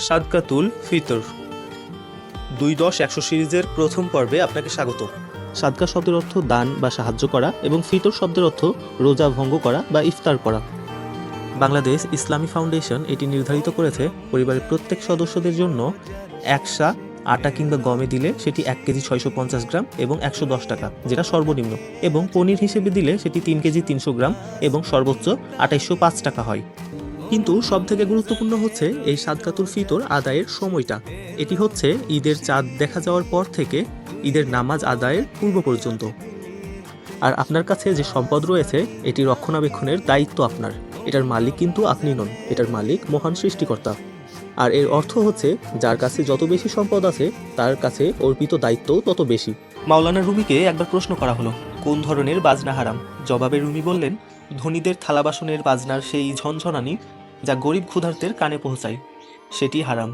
সাদকাতুল ফিতর 2-10-100 সিরিজের প্রথম পর্বে আপনাকে স্বাগত। সাদকা শব্দের অর্থ দান বা সাহায্য করা এবং ফিতর শব্দের অর্থ রোজা ভঙ্গ করা বা ইফতার করা। বাংলাদেশ ইসলামী ফাউন্ডেশন এটি নির্ধারিত করেছে পরিবারের প্রত্যেক সদস্যদের জন্য 1 সা আটা কিংবা গমে দিলে সেটি 1 কেজি 650 গ্রাম এবং 110 টাকা, যেটা সর্বনিম্ন, এবং পনির হিসেবে দিলে সেটি 3 কেজি 300 গ্রাম এবং সর্বোচ্চ 2805 টাকা হয়। কিন্তু সবথেকে গুরুত্বপূর্ণ হচ্ছে এই সাদকাতুল ফিতর আদায়ের সময়টা। এটি হচ্ছে ঈদের চাঁদ দেখা যাওয়ার পর থেকে ঈদের নামাজ আদায়ের পূর্ব পর্যন্ত। আর আপনার কাছে যে সম্পদ রয়েছে এটি রক্ষণাবেক্ষণের দায়িত্ব আপনার। এটার মালিক কিন্তু আপনি নন, এটার মালিক মহান সৃষ্টিকর্তা। আর এর অর্থ হচ্ছে যার কাছে যত বেশি সম্পদ আছে তার কাছে অর্পিত দায়িত্বও তত বেশি। মাওলানা রুমিকে একবার প্রশ্ন করা হলো, কোন ধরনের বাজনা হারাম? জবাবে রুমি বললেন, ধনীদের থালা বাসনের বাজনার সেই ঝনঝনানি যা গরিব ক্ষুধার্তের কানে পৌঁছায়, সেটি হারাম।